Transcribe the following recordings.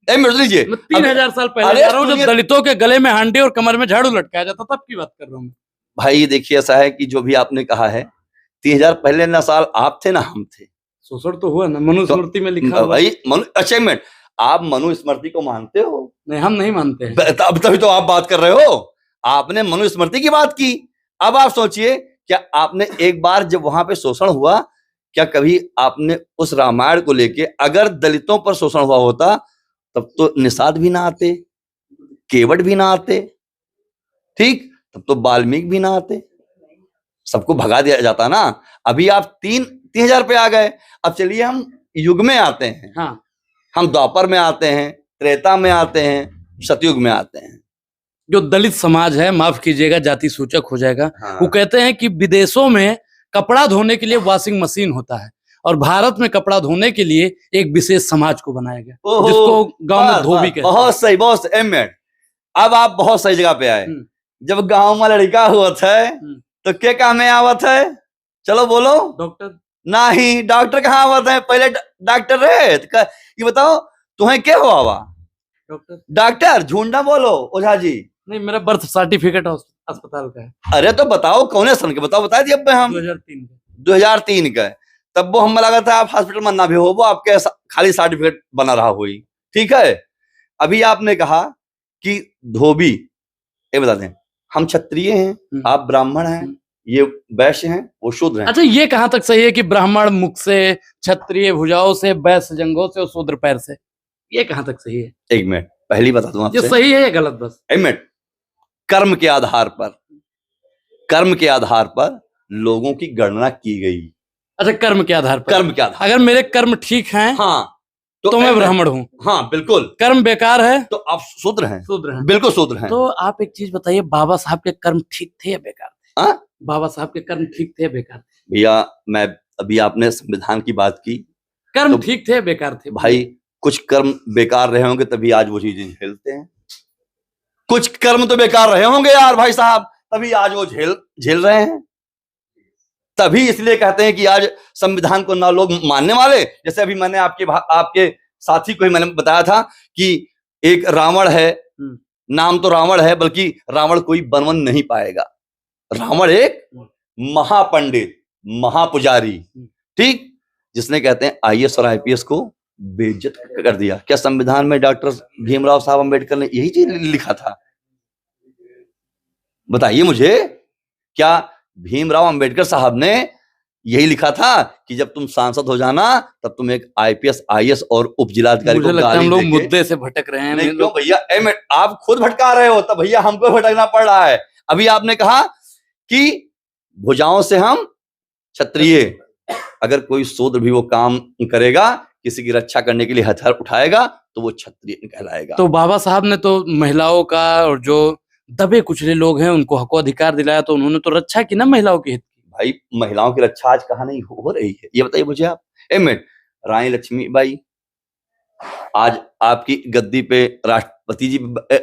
एक मिनट लीजिए, मैं 3000 साल पहले अरे जा रहा हूँ जब सुनिए- दलितों के गले में हांडी और कमर में झाड़ू लटकाया जाता, तब की बात कर रहा हूँ। भाई देखिए, ऐसा है कि जो भी आपने कहा है 3000 पहले ना साल आप थे ना हम थे, शोषण तो हुआ ना, मनुस्मृति में लिखा हुआ। भाई अच्छा एक मिनट, आप मनुस्मृति को मानते हो? नहीं, हम नहीं मानते हैं। अब तभी तो आप बात कर रहे हो, आपने मनुस्मृति की बात की। अब आप सोचिए, क्या आपने एक बार जब वहां पे शोषण हुआ, क्या कभी आपने उस रामायण को लेके, अगर दलितों पर शोषण हुआ होता तब तो निषाद भी ना आते, केवट भी ना आते, ठीक, तब तो वाल्मीकि भी ना आते, सबको भगा दिया जाता ना। अभी आप 3000 पे आ गए। अब चलिए हम युग में आते हैं। हाँ, हम द्वापर में आते हैं, त्रेता में आते हैं, सतयुग में आते हैं। जो दलित समाज है, माफ कीजिएगा जाति सूचक हो जाएगा, हाँ। वो कहते हैं कि विदेशों में कपड़ा धोने के लिए वॉशिंग मशीन होता है और भारत में कपड़ा धोने के लिए एक विशेष समाज को बनाया गया, जिसको गांव में धोबी कहते हैं। बहुत सही, बहुत सही। एक मिनट, अब आप बहुत सही जगह पे आए। जब गांव में लड़का हुआ था तो क्या काम में आवत है? चलो बोलो। डॉक्टर? नहीं, डॉक्टर कहाँ आवत है? पहले डॉक्टर रहे। ये बताओ तुम्हें क्या हुआ हुआ? डॉक्टर? डॉक्टर झूठ ना बोलो ओझा जी। नहीं, मेरा बर्थ सर्टिफिकेट अस्पताल का है। अरे तो बताओ कौन सन के, बताओ, बता दिए हम 2003 का। 2003 का। तब वो हमें लगा था आप हॉस्पिटल में ना भी हो, वो आपके खाली सर्टिफिकेट बना रहा हुई, ठीक है। अभी आपने कहा कि धोबी, ये बता दें, हम क्षत्रिय हैं, आप ब्राह्मण हैं, ये वैश्य हैं, वो शूद्र हैं। अच्छा, ये कहाँ तक सही है कि ब्राह्मण मुख से, क्षत्रिय भुजाओं से, वैश्य जंघों से और शूद्र पैर से? ये कहाँ तक सही है? एक मिनट, पहली बता दूं आपसे, ये सही है या गलत? बस एक मिनट। कर्म के आधार पर, कर्म के आधार पर लोगों की गणना की गई। अच्छा, कर्म के आधार पर? कर्म के आधार, अगर मेरे कर्म ठीक हैं, हाँ, तो मैं ब्राह्मण हूँ। हाँ बिल्कुल। कर्म बेकार है तो आप शूद्र हैं। शूद्र हैं। बिल्कुल शूद्र हैं। तो आप एक चीज बताइए, बाबा साहब के कर्म ठीक थे या बेकार थे? हाँ? बाबा साहब के कर्म ठीक थे या बेकार थे? भैया, मैं अभी आपने संविधान की बात की, कर्म तो ठीक थे या बेकार थे? भाई कुछ कर्म बेकार रहे होंगे तभी आज वो चीजें झेलते हैं। कुछ कर्म तो बेकार रहे होंगे यार भाई साहब, तभी आज वो झेल रहे हैं। तभी इसलिए कहते हैं कि आज संविधान को ना लोग मानने वाले। जैसे अभी मैंने आपके साथी को ही मैंने बताया था कि एक रावण है, नाम तो रावण है, बल्कि रावण कोई बनवन नहीं पाएगा। रावण एक महापंडित, महापुजारी, ठीक, जिसने कहते हैं आईएएस और आईपीएस को बेइज्जत कर दिया। क्या संविधान में डॉक्टर भीमराव साहब अंबेडकर ने यही चीज लिखा था? बताइए मुझे, क्या भीमराव अंबेडकर साहब ने यही लिखा था कि जब तुम सांसद हो जाना तब तुम एक आईपीएस, आईएएस और उप जिलाधिकारी को गाली हम लोग देके? मुद्दे से भटक रहे हैं। नहीं क्यों भैया, आप खुद भटका रहे हो, तब भैया हमको भटकना पड़ रहा है। अभी आपने कहा कि भुजाओं से हम क्षत्रिय, अगर कोई शूद्र भी वो काम करेगा, किसी की रक्षा करने के लिए हथियार उठाएगा, तो वो क्षत्रिय कहलाएगा। तो बाबा साहब ने तो महिलाओं का और जो दबे कुचले लोग हैं उनको हक अधिकार दिलाया, तो उन्होंने तो रक्षा की ना महिलाओं की हित की। भाई महिलाओं की रक्षा आज कहाँ नहीं हो रही है, ये बताइए मुझे आप। एक मिनट, रानी लक्ष्मीबाई आज आपकी गद्दी पे राष्ट्रपति जी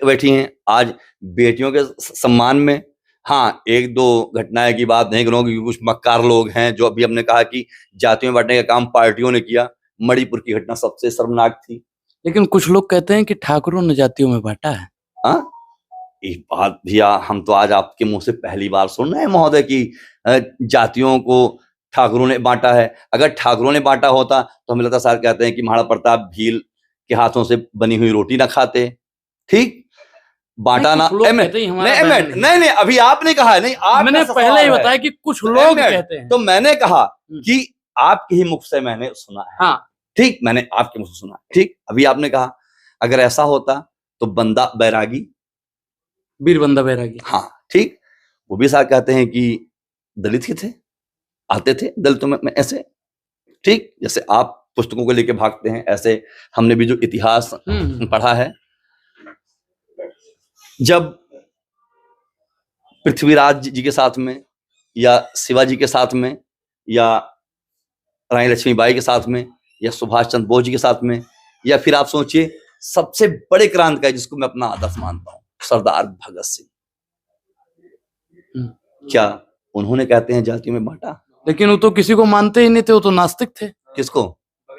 बैठी हैं, आज बेटियों के सम्मान में। हाँ, एक दो घटनाएं की बात नहीं करूंगा, कुछ मक्कार लोग हैं जो अभी हमने कहा कि जातियों में बांटने का काम पार्टियों ने किया। मणिपुर की घटना सबसे शर्मनाक थी। लेकिन कुछ लोग कहते हैं कि ठाकुरों ने जातियों में बांटा है। हाँ, एक बात भैया, हम तो आज आपके मुंह से पहली बार सुन रहे हैं महोदय कि जातियों को ठाकुरों ने बांटा है। अगर ठाकुरों ने बांटा होता तो हमें लगता साहब कहते हैं कि महाराणा प्रताप भील के हाथों से बनी हुई रोटी ना खाते, ठीक, बांटा ना। नहीं, अभी आपने कहा है, नहीं आप, मैंने पहले ही बताया कि कुछ लोग कहते हैं। तो मैंने कहा कि आपके ही मुख से मैंने सुना है। हाँ, ठीक, मैंने आपके मुख से सुना, ठीक। अभी आपने कहा अगर ऐसा होता तो बंदा बैरागी, वीरबंदा बैरागी, हाँ ठीक, वो भी साहब कहते हैं कि दलित ही थे, आते थे दलितों में ऐसे, ठीक। जैसे आप पुस्तकों को लेके भागते हैं, ऐसे हमने भी जो इतिहास पढ़ा है, जब पृथ्वीराज जी के साथ में या शिवाजी के साथ में या रानी लक्ष्मीबाई के साथ में या सुभाष चंद्र बोस जी के साथ में, या फिर आप सोचिए सबसे बड़े क्रांतिकारी जिसको मैं अपना आदर्श मानता हूं, सरदार भगत सिंह, क्या उन्होंने कहते हैं जातियों में बांटा? लेकिन वो तो किसी को मानते ही नहीं थे, वो तो नास्तिक थे। किसको?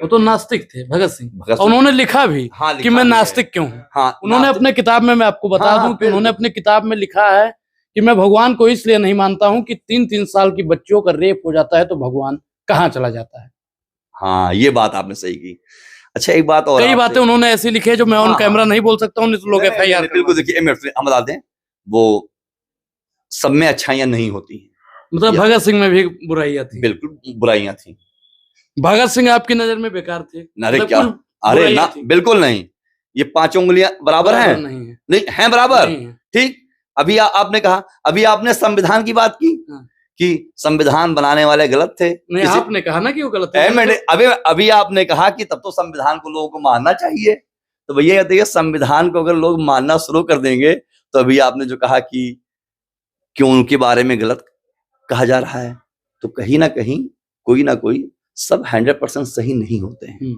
वो तो नास्तिक थे भगत सिंह। भगत और उन्होंने लिखा भी हाँ, कि मैं नास्तिक क्यों हूँ। हाँ, उन्होंने अपने किताब में, मैं आपको बता दूं कि उन्होंने अपने किताब में लिखा है कि मैं भगवान को इसलिए नहीं मानता हूं कि 3-3 साल की बच्चियों का रेप हो जाता है तो भगवान कहाँ चला जाता है। हाँ, ये बात आपने सही की। अच्छा, एक बात और, कई बातें उन्होंने ऐसी लिखी है जो मैं ऑन कैमरा नहीं बोल सकता हूँ, नहीं तो लोग FIR। बिल्कुल, देखिए हम बता दें, वो सब में अच्छाइयां नहीं होती हैं, मतलब भगत सिंह में भी बुराइयां थी। बिल्कुल बुराइयां थी। भगत सिंह आपकी नजर में बेकार थे? अरे क्या, अरे ना, बिल्कुल नहीं। ये 5 उंगलियां बराबर हैं? नहीं हैं बराबर, ठीक। अभी आपने कहा, अभी आपने संविधान की बात की कि संविधान बनाने वाले गलत थे। नहीं, आपने कहा ना कि वो गलत थे। अभी आपने कहा कि तब तो संविधान को लोगों को मानना चाहिए। तो भैया कहते हैं संविधान को अगर लोग मानना शुरू कर देंगे तो अभी आपने जो कहा कि क्यों उनके बारे में गलत कहा जा रहा है, तो कहीं ना कहीं कोई ना कोई, सब 100% सही नहीं होते हैं,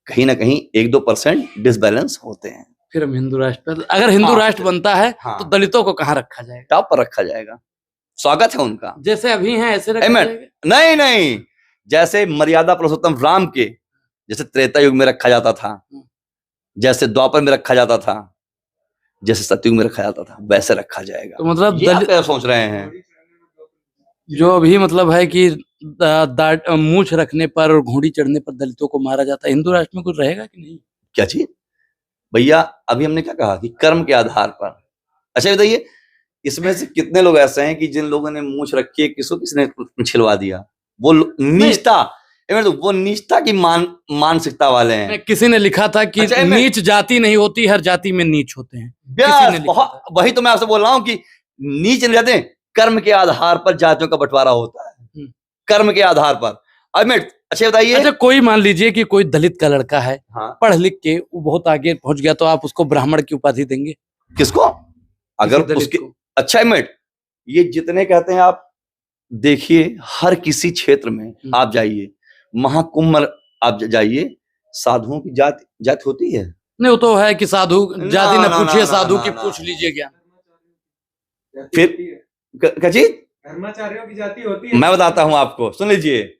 कहीं ना कहीं 1-2% डिसबैलेंस होते हैं। फिर हम हिंदू राष्ट्र, अगर हिंदू राष्ट्र बनता है तो दलितों को कहाँ रखा जाएगा? टॉप पर रखा जाएगा, स्वागत है उनका। जैसे अभी हैं ऐसे रखा जाएगा? नहीं नहीं, जैसे मर्यादा पुरुषोत्तम राम के, जैसे त्रेता युग में रखा जाता था, जैसे द्वापर में रखा जाता था, जैसे सतयुग में रखा जाता था, वैसे रखा जाएगा। तो मतलब दलित सोच रहे हैं जो अभी मतलब है कि मूछ रखने पर और घोड़ी चढ़ने पर दलितों को मारा जाता है, हिंदू राष्ट्र में कुछ रहेगा कि नहीं? क्या चीज भैया? अभी हमने क्या कहा कि कर्म के आधार पर। अच्छा बताइए, इसमें से कितने लोग ऐसे हैं कि जिन लोगों ने मूछ रखी है, किसने छिलवा दिया? वो निष्ठा, वो निष्ठा की मानसिकता वाले हैं। किसी ने लिखा था कि नीच जाति नहीं होती, हर जाति में नीच होते हैं। वही तो मैं आपसे बोल रहा हूँ कि नीच नहीं जाते, कर्म के आधार पर जातियों का बंटवारा होता है, कर्म के आधार पर। अच्छा बताइए, अच्छा कोई मान लीजिए कि कोई दलित का लड़का है, पढ़ लिख के वो बहुत आगे पहुंच गया, तो आप उसको ब्राह्मण की उपाधि देंगे? किसको? अगर उसके, अच्छा ये जितने कहते हैं, आप देखिए हर किसी क्षेत्र में आप जाइए, महाकुंभ आप जाइए, साधुओं की जाति होती है? नहीं, वो तो है कि साधु जाति न पूछिए, साधु की पूछ लीजिए क्या। फिर धर्माचार्यों की जाति होती है। मैं बताता हूं आपको, सुन लीजिए,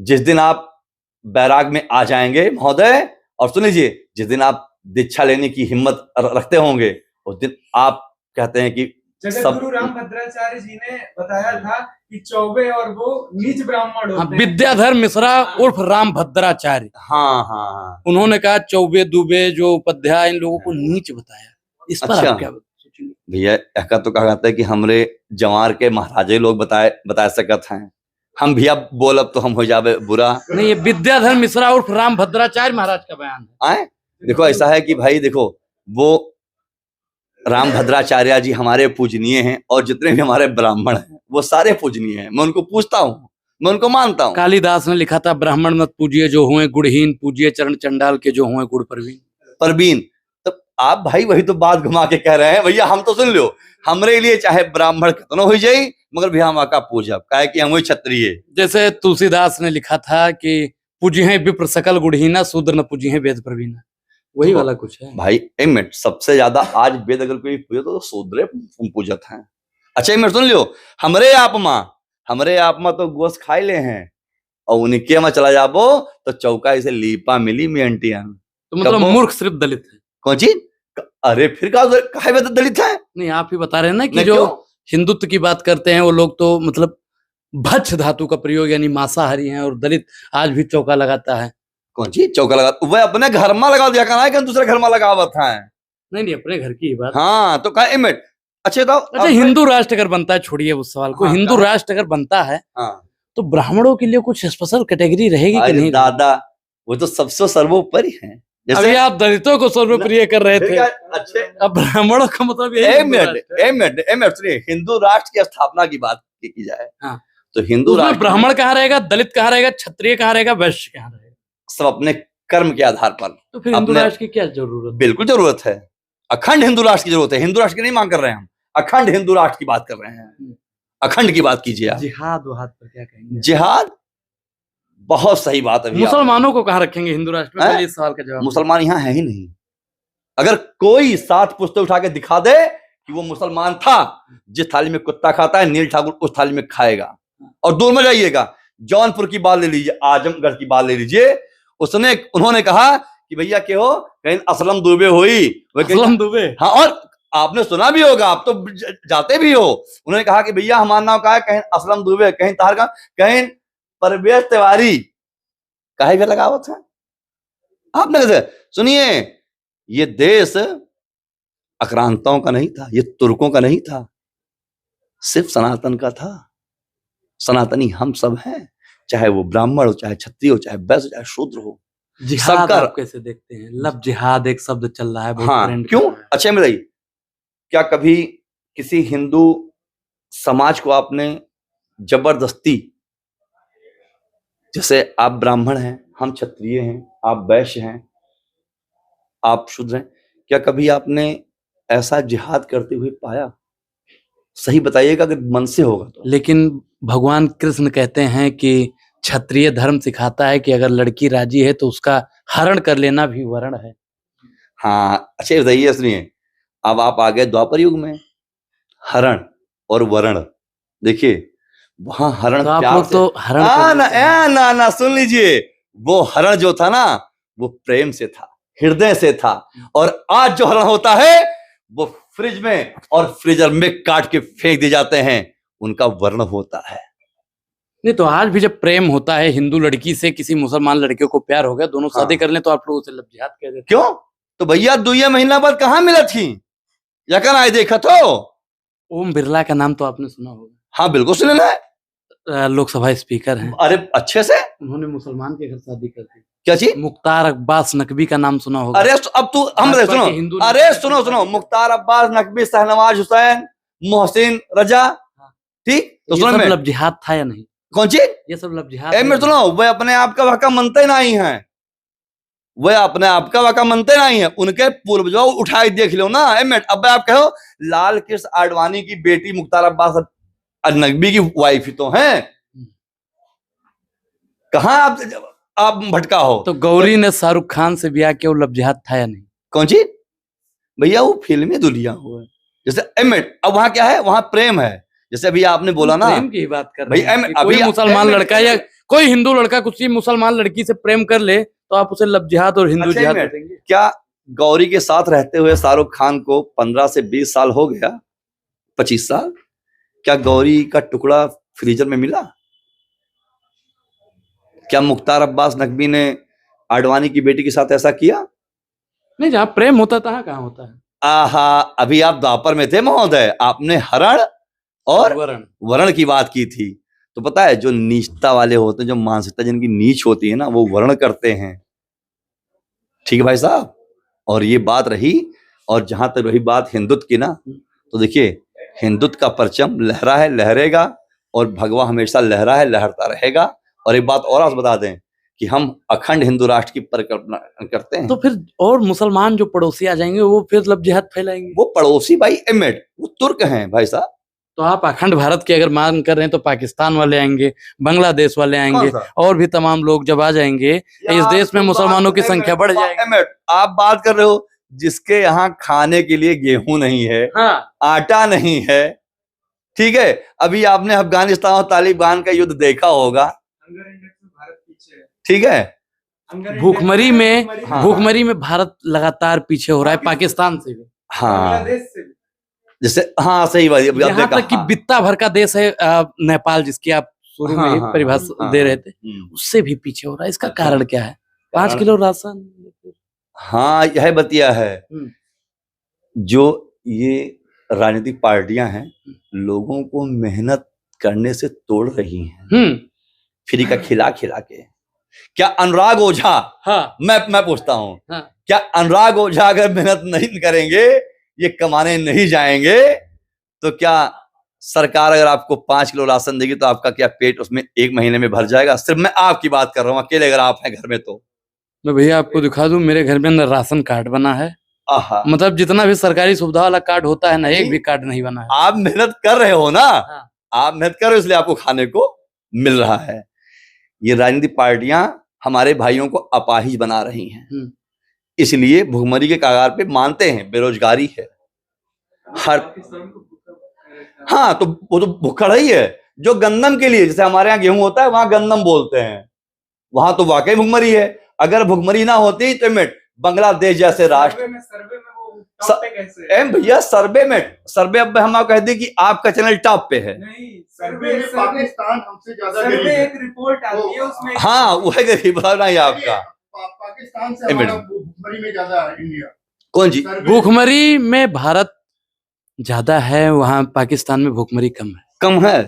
जिस दिन आप बैराग में आ जाएंगे महोदय, और सुन लीजिए, जिस दिन आप दीक्षा लेने की हिम्मत रखते होंगे, उस दिन आप कहते हैं कि गुरु रामभद्राचार्य जी ने बताया था कि चौबे और वो नीच ब्राह्मण होते हैं। विद्याधर मिश्रा उर्फ रामभद्राचार्य, हाँ, उन्होंने कहा चौबे दुबे जो उपाध्याय, इन लोगों को नीच बताया। इस पर आप क्या सोचेंगे? भैया ऐसा तो कहा जाता है कि हमरे जवार के महाराजे लोग बता सकत हैं, हम भैया बोल अब तो हम हो जावे बुरा। नहीं, ये विद्याधर मिश्रा उर्फ रामभद्राचार्य महाराज का बयान है। देखो ऐसा है कि भाई देखो, वो रामभद्राचार्य जी हमारे पूजनीय हैं, और जितने भी हमारे ब्राह्मण हैं वो सारे पूजनीय हैं। मैं उनको पूछता हूँ, मैं उनको मानता हूँ। कालिदास ने लिखा था, ब्राह्मण मत पूजिए जो हुए गुणहीन, पूजिए चरण चंडाल के जो हुए गुण परवीन। तो आप भाई वही तो बात घुमा के कह रहे हैं भैया। हम तो सुन लो, हमरे लिए चाहे ब्राह्मण कितना हो जाए, मगर भैया हम का पूजब काहे कि हम क्षत्रिय। जैसे तुलसीदास ने लिखा था कि पूजी है विप्र सकल गुणहीना, शूद्र न पूजी है वेद प्रवीणा। वही वाला कुछ है भाई। एक मिनट, सबसे ज्यादा आज वेद अगर कोई पूजे तो शूद्र पूजत हैं। अच्छा एक मिनट सुन लियो, हमरे आप माँ तो गोश्त खाई ले हैं, और उनके में चला जाबो तो चौका इसे लीपा मिली में अंटियान। तो मतलब मूर्ख सिर्फ दलित है? कौन चीज? अरे फिर काहे दलित है? नहीं, आप ही बता रहे हैं ना कि जो हिंदुत्व की बात करते हैं वो लोग तो मतलब भक्ष धातु का प्रयोग, यानी मांसाहारी हैं, और दलित आज भी चौका लगाता है। कौन सी चौका लगा? वह अपने घर में लगा दिया करना है कि दूसरे घर में लगावत है? नहीं, अपने घर की बात। हाँ, तो कहा मिनट। अच्छा हिंदू राष्ट्र अगर बनता है, छोड़िए उस सवाल को, हिंदू राष्ट्र अगर बनता है तो ब्राह्मणों के लिए कुछ स्पेशल कैटेगरी रहेगी कि नहीं? दादा, वो तो सबसे सर्वोपरि है। अभी आप दलितों को सर्वप्रिय कर रहे थे, अच्छे अब ब्राह्मणों का मतलब एक मिनट सुनिए, हिंदू राष्ट्र की स्थापना की बात की जाए तो हिंदू राष्ट्र ब्राह्मण कहाँ रहेगा, दलित कहाँ रहेगा, क्षत्रिय कहाँ रहेगा, वैश्य कहाँ रहेगा? सब अपने कर्म के आधार पर। तो फिर हिंदू राष्ट्र की क्या जरूरत? बिल्कुल जरूरत है, अखंड हिंदू राष्ट्र की जरूरत है। हिंदू राष्ट्र की नहीं मांग कर रहे हैं हम, अखंड हिंदू राष्ट्र की बात कर रहे हैं। अखंड की बात कीजिए आप। जिहाद पर क्या कहेंगे? जिहाद बहुत सही बात है। मुसलमानों को कहाँ रखेंगे हिंदू राष्ट्र में? इस सवाल का जवाब। मुसलमान यहाँ है ही नहीं। अगर कोई 7 पुस्तक उठा के दिखा दे कि वो मुसलमान था, जिस थाली में कुत्ता खाता है नील ठाकुर उस थाली में खाएगा। और दूर में जाइएगा, जौनपुर की बात ले लीजिए, आजमगढ़ की बात ले लीजिए, उन्होंने कहा कि भैया के हो कहीं असलम दुबे हुई, असलम दुबे। हाँ, और आपने सुना भी होगा, आप तो जाते भी हो। उन्होंने कहा कि भैया हमारा नाम कहा है, कहीं असलम दुबे, कहीं तार का, कहीं परवेज तिवारी, काहे भी लगावत है आपने। कैसे सुनिए, ये देश आक्रांताओं का नहीं था, ये तुर्कों का नहीं था, सिर्फ सनातन का था। सनातनी हम सब हैं, चाहे वो ब्राह्मण हो, चाहे क्षत्रिय हो, चाहे वैश्य, चाहे शूद्र हो। जिहाद आप कैसे देखते हैं? लव जिहाद एक शब्द चल रहा है, बहुत हाँ, ट्रेंड क्यों? अच्छा बताइए, क्या कभी किसी हिंदू समाज को आपने जबरदस्ती, जैसे आप ब्राह्मण हैं, हम क्षत्रिय हैं, आप वैश्य हैं, आप शूद्र हैं, क्या कभी आपने ऐसा जिहाद करते हुए पाया? सही बताइएगा अगर मन से होगा तो। लेकिन भगवान कृष्ण कहते हैं कि क्षत्रिय धर्म सिखाता है कि अगर लड़की राजी है तो उसका हरण कर लेना भी वर्ण है। हाँ, अच्छा बताइए, सुनिए, अब आप आ गए द्वापर युग में। हरण और वर्ण, देखिए वहां हरण तो आप प्यार लोग से, तो हरण ना सुन लीजिए, वो हरण जो था ना, वो प्रेम से था, हृदय से था। और आज जो हरण होता है वो फ्रिज में और फ्रीजर में काट के फेंक दिए जाते हैं, उनका वर्ण होता है। नहीं तो आज भी जब प्रेम होता है, हिंदू लड़की से किसी मुसलमान लड़कियों को प्यार हो गया, दोनों शादी कर लें, तो आप लोग उसे लव जिहाद कह देते। क्यों? तो भैया 2 महीना बाद कहां मिला थी, यकन आए देखा तो। ओम बिरला का नाम तो आपने सुना होगा। हाँ बिल्कुल सुना है, लोकसभा स्पीकर हैं। अरे अच्छे से। उन्होंने मुसलमान के घर शादी कर दी। क्या चीज? मुख्तार अब्बास नकवी का नाम सुना होगा। अरे अब तू हम सुनो, अरे सुनो, मुख्तार अब्बास नकवी, शहनवाज हुसैन, मोहसिन रजा, ठीक? तो सुनो, लव जिहाद था या नहीं? कौन चीज? ये सब लव जिहाद। मैं सुनो, वह अपने आप का वाका मनते नहीं है, वह अपने आप का वाका मनते नहीं है, उनके पूर्वजों उठाई देख लो ना। अब आप कहो लाल कृष्ण आडवाणी की बेटी मुख्तार अब्बास नकवी की वाइफ ही तो है, कहां आप भटका हो। तो गौरी ने शाहरुख खान से ब्याह किया, वो लव जिहाद था या नहीं? कौन चीज? भैया वो फिल्मी दुनिया हुआ है, जैसे अब वहां क्या है, वहां प्रेम है। जैसे अभी आपने बोला ना, प्रेम की बात कर रहे हैं भाई कि कोई मुसलमान लड़का या कोई हिंदू लड़का किसी मुसलमान लड़की से प्रेम कर ले तो आप उसे लव जिहाद और हिंदू जिहाद देंगे? क्या गौरी के साथ रहते हुए शाहरुख खान को 15 से 20 साल हो गया, 25 साल, क्या गौरी का टुकड़ा फ्रीजर में मिला? क्या मुख्तार अब्बास नकवी ने आडवाणी की बेटी के साथ ऐसा किया? नहीं, जहाँ प्रेम होता है कहाँ होता है। आहा, अभी आप द्वापर में थे महोदय, आपने हरण और वर्ण की बात की थी। तो पता है, जो नीचता वाले होते हैं, जो मानसिकता जिनकी नीच होती है ना, वो वर्ण करते हैं। ठीक है भाई साहब, और ये बात रही, और जहां तक रही बात हिंदुत्व की ना, तो देखिए हिंदुत्व का परचम लहरा है, लहरेगा, और भगवा हमेशा लहरा है, लहरता रहेगा। और एक बात और आप बता दें कि हम अखंड हिंदू राष्ट्र की परिकल्पना करते हैं। तो फिर और मुसलमान जो पड़ोसी आ जाएंगे वो फिर लव जिहाद फैलाएंगे। वो पड़ोसी भाई वो तुर्क हैं भाई साहब। तो आप अखंड भारत की अगर मांग कर रहे हैं तो पाकिस्तान वाले आएंगे, बांग्लादेश वाले आएंगे, और भी तमाम लोग जब आ जाएंगे, इस देश में मुसलमानों की संख्या बढ़ जाएगी। आप बात कर रहे हो जिसके यहाँ खाने के लिए गेहूं नहीं है, हाँ, आटा नहीं है, ठीक है। अभी आपने अफगानिस्तान और तालिबान का युद्ध देखा होगा, ठीक है। भूखमरी में भारत लगातार पीछे हो रहा है, पाकिस्तान से भी, हाँ, जैसे, हाँ सही बात, यहाँ तक कि बित्ता भर का देश है नेपाल, जिसकी आप शुरू में ही परिभाषा दे रहे थे, उससे भी पीछे हो रहा है। इसका कारण क्या है? 5 किलो राशन। हाँ, यह बतिया है, जो ये राजनीतिक पार्टियां हैं, लोगों को मेहनत करने से तोड़ रही हैं, फ्री का खिला खिला के। क्या अनुराग ओझा, हाँ, मैं पूछता हूँ, हाँ, क्या अनुराग ओझा अगर मेहनत नहीं करेंगे, ये कमाने नहीं जाएंगे, तो क्या सरकार अगर आपको 5 किलो राशन देगी तो आपका क्या पेट उसमें 1 महीने में भर जाएगा? सिर्फ मैं आपकी बात कर रहा हूँ, अकेले अगर आप हैं घर में तो। मैं भैया आपको दिखा दूं, मेरे घर में अंदर राशन कार्ड बना है, मतलब जितना भी सरकारी सुविधा वाला कार्ड होता है ना, एक भी कार्ड नहीं बना है। आप मेहनत कर रहे हो ना, हाँ, आप मेहनत कर रहे हो, इसलिए आपको खाने को मिल रहा है। ये राजनीतिक पार्टियां हमारे भाइयों को अपाहिज बना रही हैं, इसलिए भुखमरी के कगार पे मानते हैं, बेरोजगारी है हर, हाँ, तो वो तो भुखड़ ही है। जो गंदम के लिए, जैसे हमारे यहाँ गेहूं होता है, वहां गंदम बोलते हैं, वहां तो वाकई भुखमरी है। अगर भुखमरी ना होती तो मिट बांग्लादेश जैसे राष्ट्र सर्वे में वो टॉप पे कैसे है? भैया सर्वे अब हम आप कह दें कि आपका चैनल टॉप पे है। नहीं, सर्वे में पाकिस्तान हमसे ज्यादा गरीब सर्वे है। एक रिपोर्ट आती है उसमें हाँ वो है गरीब नहीं आपका। पाकिस्तान से हमारा भुखमरी में ज्यादा है इंडिया। कौन जी? भूखमरी में भारत ज्यादा है, वहाँ पाकिस्तान में भूखमरी कम है। कम है।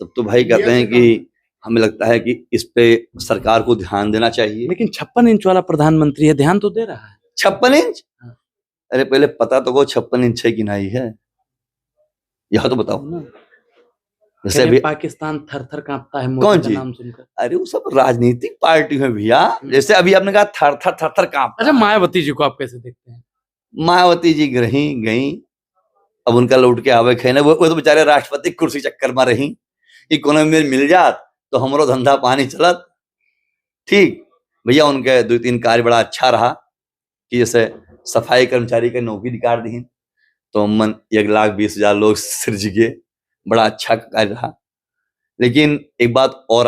तब तो भाई कहते हैं कि हमें लगता है कि इस पे सरकार को ध्यान देना चाहिए। लेकिन 56 इंच वाला प्रधानमंत्री है, ध्यान तो दे रहा है। 56 इंच? हाँ। अरे पहले पता तो को 56 इंच है कि नहीं है, यह तो बताओ ना। जैसे अभी पाकिस्तान थर थर कांपता है कौन मोदी का जी? नाम सुनकर। अरे वो सब राजनीतिक पार्टी है भैया। जैसे अभी आपने कहा थर थर कांप। अच्छा, मायावती जी को आप कैसे देखते हैं? मायावती जी गई, अब उनका लौट के आवे है ना। वो तो बेचारे राष्ट्रपति कुर्सी चक्कर में रही, इकोनॉमी में मिल जात तो हमरो धंधा पानी चलत। ठीक भैया, उनके 2-3 कार्य बड़ा अच्छा रहा कि जैसे सफाई कर्मचारी के नौकरी निकाल दी तो मन 1,20,000 लोग सिरज गए, बड़ा अच्छा कार्य रहा। लेकिन एक बात और